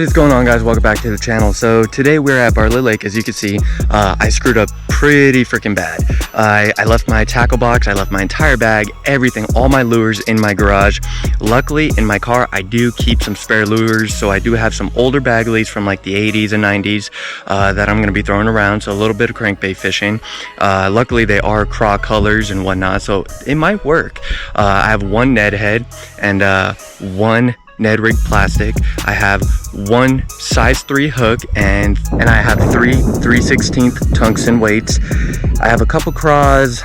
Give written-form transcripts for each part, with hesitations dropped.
What's going on, guys? Welcome back to the channel. So today we're at Bartlett Lake. As you can see, I screwed up pretty freaking bad. I left my tackle box, I left my entire bag, everything, all my lures in my garage. Luckily in my car I do keep some spare lures, so I do have some older Bagleys from like the 80s and 90s that I'm going to be throwing around, so a little bit of crankbait fishing. Luckily they are craw colors and whatnot, so it might work. I have one Ned head and one Ned rig plastic. I have one size 3 hook and I have three 3/16 tungsten weights. I have a couple craws,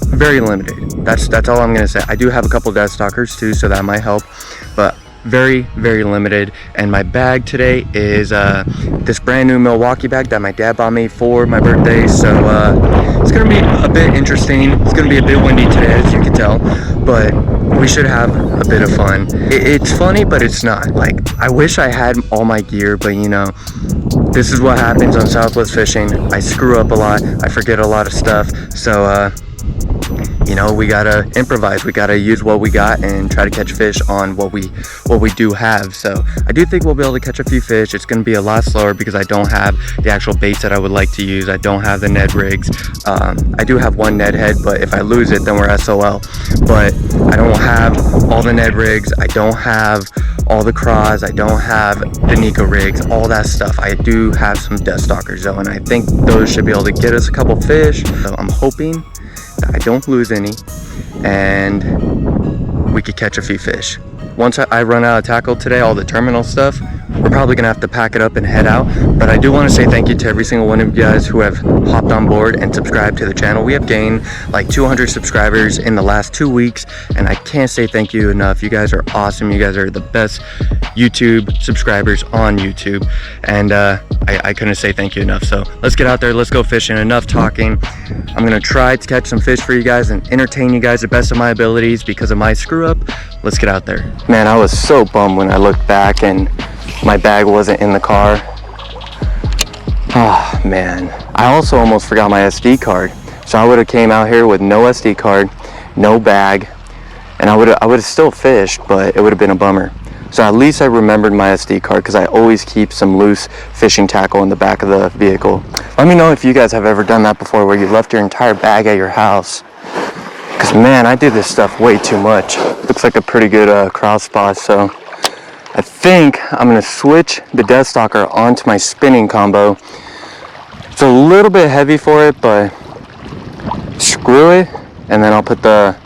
very limited. That's all I'm gonna say. I do have a couple dead stalkers too, so that might help, but very limited. And my bag today is this brand new Milwaukee bag that my dad bought me for my birthday, so it's gonna be a bit interesting. It's gonna be a bit windy today, as you can tell, but we should have a bit of fun. It's funny, but it's not. Like, I wish I had all my gear, but you know, this is what happens on Southwest fishing. I screw up a lot, I forget a lot of stuff, so you know, we gotta improvise. We gotta use what we got and try to catch fish on what we do have. So I do think we'll be able to catch a few fish. It's gonna be a lot slower because I don't have the actual baits that I would like to use. I don't have the Ned rigs. I do have one Ned head, but if I lose it, then we're SOL. But I don't have all the Ned rigs. I don't have all the craws. I don't have the Neko rigs, all that stuff. I do have some death stalkers though, and I think those should be able to get us a couple fish. So I'm hoping I don't lose any and we could catch a few fish. Once I run out of tackle today, all the terminal stuff, we're probably gonna have to pack it up and head out. But I do want to say thank you to every single one of you guys who have hopped on board and subscribed to the channel. We have gained like 200 subscribers in the last 2 weeks, and I can't say thank you enough. You guys are awesome. You guys are the best YouTube subscribers on YouTube, and I couldn't say thank you enough. So let's get out there, let's go fishing. Enough talking. I'm gonna try to catch some fish for you guys and entertain you guys the best of my abilities because of my screw up. Let's get out there. Man, I was so bummed when I looked back and my bag wasn't in the car. Oh man, I also almost forgot my SD card. So I would have came out here with no SD card, no bag, and I would have still fished, but it would have been a bummer. So at least I remembered my SD card because I always keep some loose fishing tackle in the back of the vehicle. Let me know if you guys have ever done that before, where you left your entire bag at your house. Because man, I do this stuff way too much. Looks like a pretty good cross spot, so I think I'm gonna switch the death stalker onto my spinning combo. It's a little bit heavy for it, but screw it. And then I'll put the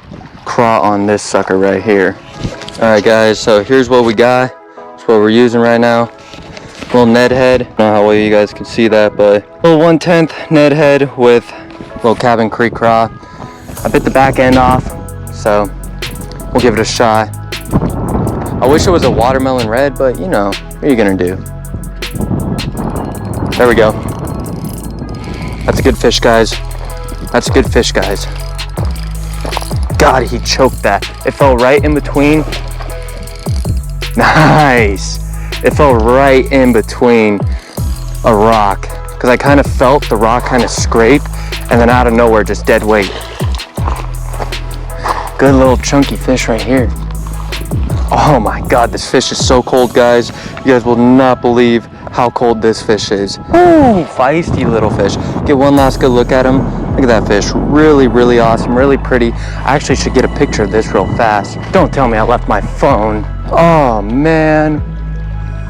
craw on this sucker right here. Alright guys, so here's what we got. It's what we're using right now. Little Ned head. I don't know how well you guys can see that, but little 1/10 Ned head with little Cabin Creek craw. I bit the back end off, so we'll give it a shot. I wish it was a watermelon red, but you know, what are you gonna do? There we go. That's a good fish, guys. That's a good fish, guys. God, he choked that. It fell right in between. Nice. It fell right in between a rock, because I kind of felt the rock kind of scrape, and then out of nowhere, just dead weight. Good little chunky fish right here. Oh my God, this fish is so cold, guys. You guys will not believe how cold this fish is. Ooh, feisty little fish. Get one last good look at him. Look at that fish. Really awesome, really pretty. I actually should get a picture of this real fast. Don't tell me I left my phone. Oh man.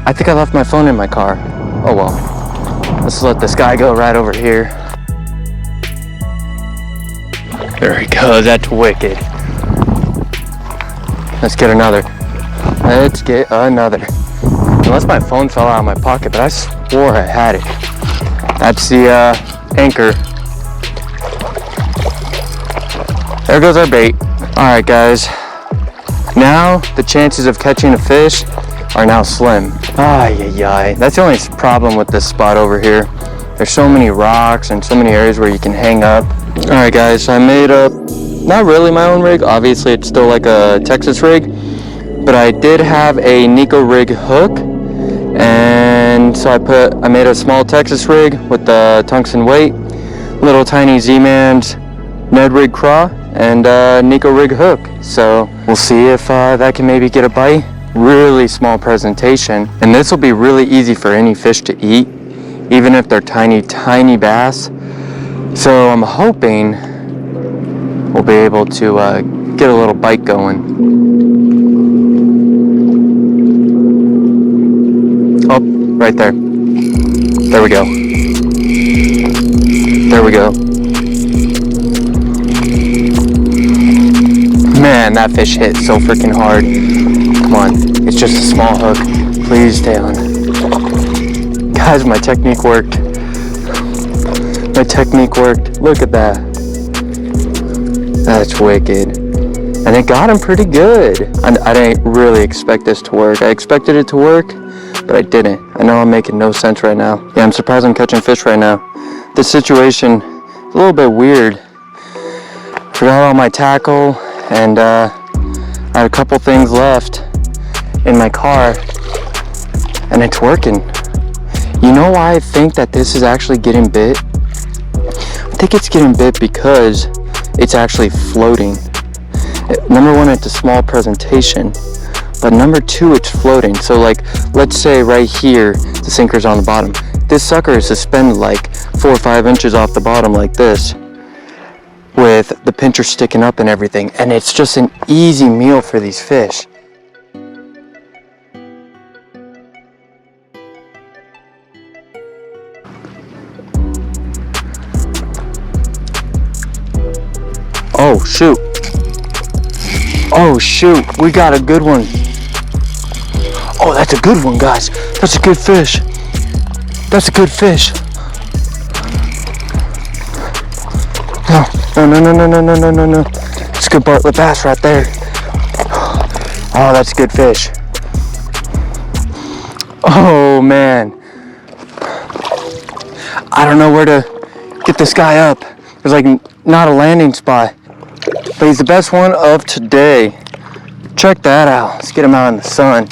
I think I left my phone in my car. Oh well. Let's let this guy go right over here. There he goes. That's wicked. Let's get another. Let's get another. Unless my phone fell out of my pocket, but I swore I had it. That's the anchor. There goes our bait. Alright guys, now the chances of catching a fish are now slim. Ay. That's the only problem with this spot over here. There's so many rocks and so many areas where you can hang up. Alright guys, so I made up, not really my own rig, obviously it's still like a Texas rig, but I did have a Neko rig hook, and so I made a small Texas rig with the tungsten weight, little tiny Z-Man's Ned rig craw, and Neko rig hook. So we'll see if that can maybe get a bite. really small presentation, and this will be really easy for any fish to eat, even if they're tiny bass. So I'm hoping we'll be able to get a little bite going. Oh, right there. There we go. There we go. Man, that fish hit so freaking hard. Come on, it's just a small hook. Please stay on. Guys, my technique worked. My technique worked. Look at that. That's wicked. And it got him pretty good. I didn't really expect this to work. I expected it to work, but I didn't. I know I'm making no sense right now. Yeah, I'm surprised I'm catching fish right now. This situation is a little bit weird. Forgot all my tackle, and I had a couple things left in my car, and it's working. You know why I think that this is actually getting bit? I think it's getting bit because it's actually floating. Number one, it's a small presentation, but number two, it's floating. So like, let's say right here, the sinker's on the bottom. This sucker is suspended like 4 or 5 inches off the bottom like this, with the pincher sticking up and everything, and it's just an easy meal for these fish. Oh shoot. Oh shoot, we got a good one. Oh, that's a good one, guys. That's a good fish. That's a good fish. No. It's a good Bartlett bass right there. Oh, that's a good fish. Oh man. I don't know where to get this guy up. There's like not a landing spot. But he's the best one of today. Check that out. Let's get him out in the sun.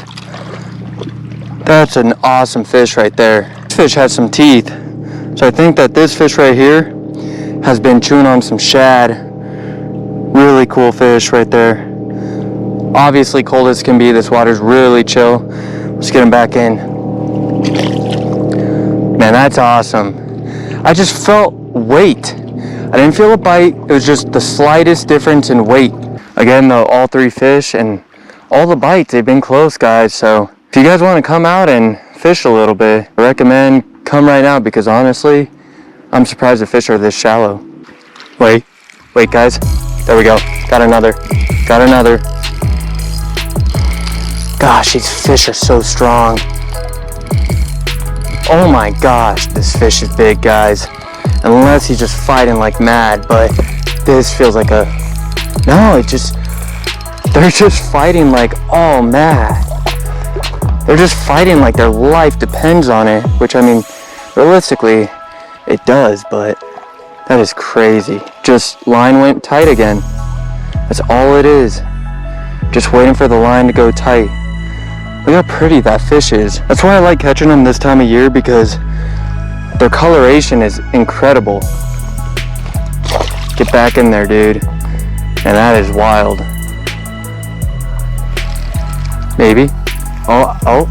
That's an awesome fish right there. This fish has some teeth. So I think that this fish right here has been chewing on some shad. Really cool fish right there. Obviously cold as can be. This water's really chill. Let's get him back in. Man, that's awesome. I just felt weight. I didn't feel a bite. It was just the slightest difference in weight. Again, though, all 3 fish and all the bites, they've been close, guys. So if you guys want to come out and fish a little bit, I recommend come right now, because honestly, I'm surprised the fish are this shallow. Wait, guys. There we go. Got another. Gosh, these fish are so strong. Oh my gosh, this fish is big, guys. Unless he's just fighting like mad, but this feels like a... No, they're just fighting like all mad. They're just fighting like their life depends on it, which I mean, realistically, it does, but that is crazy. Just line went tight again. That's all it is. Just waiting for the line to go tight. Look how pretty that fish is. That's why I like catching them this time of year, because their coloration is incredible. Get back in there, dude. And that is wild. Maybe. Oh.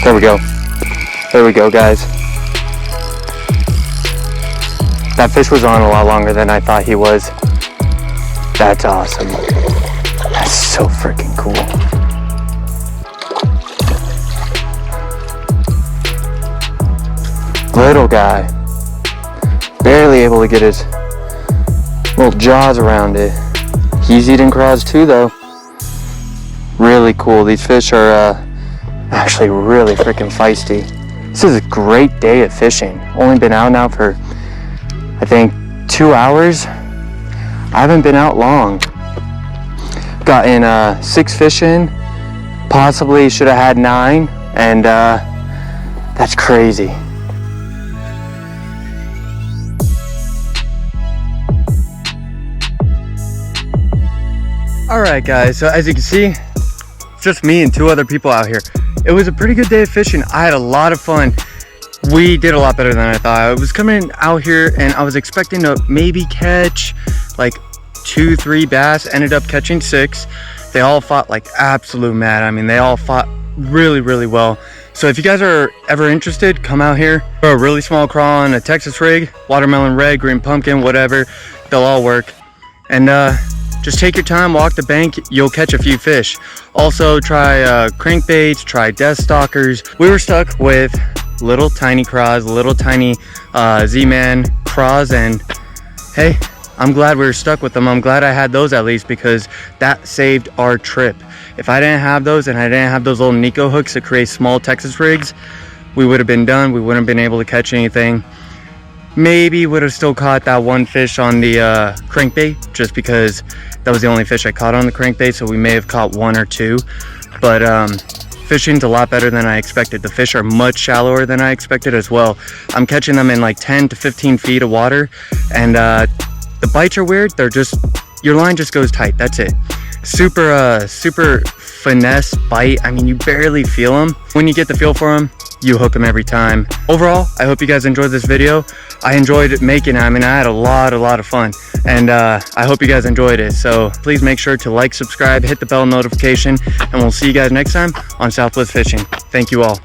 There we go. There we go, guys. That fish was on a lot longer than I thought he was. That's awesome. That's so freaking cool. Little guy. Barely able to get his little jaws around it. He's eating craws too, though. Really cool. These fish are actually really freaking feisty. This is a great day of fishing. Only been out now for, I think, 2 hours. I haven't been out long. Gotten 6 fish in. Possibly should have had 9, and that's crazy. Alright guys, so as you can see, it's just me and 2 other people out here. It was a pretty good day of fishing. I had a lot of fun. We did a lot better than I thought. I was coming out here and I was expecting to maybe catch like 2-3 bass. Ended up catching 6. They all fought like absolute mad. I mean, they all fought really well. So if you guys are ever interested, come out here for a really small crawl on a Texas rig, watermelon red, green pumpkin, whatever, they'll all work. And just take your time, walk the bank, you'll catch a few fish. Also try crankbaits, try death stalkers. We were stuck with little tiny craws, little tiny Z-Man craws, and hey, I'm glad we were stuck with them. I'm glad I had those at least, because that saved our trip. If I didn't have those and I didn't have those little Neko hooks to create small Texas rigs, we would have been done. We wouldn't have been able to catch anything. Maybe would have still caught that one fish on the crankbait, just because that was the only fish I caught on the crankbait, so we may have caught one or two. But fishing's a lot better than I expected. The fish are much shallower than I expected as well. I'm catching them in like 10 to 15 feet of water, and the bites are weird. They're just, your line just goes tight, that's it. Super finesse bite. I mean, you barely feel them. When you get the feel for them, you hook them every time. Overall, I hope you guys enjoyed this video. I enjoyed making it. I mean, I had a lot of fun, and I hope you guys enjoyed it. So please make sure to like, subscribe, hit the bell notification, and we'll see you guys next time on Southwest Fishing. Thank you all.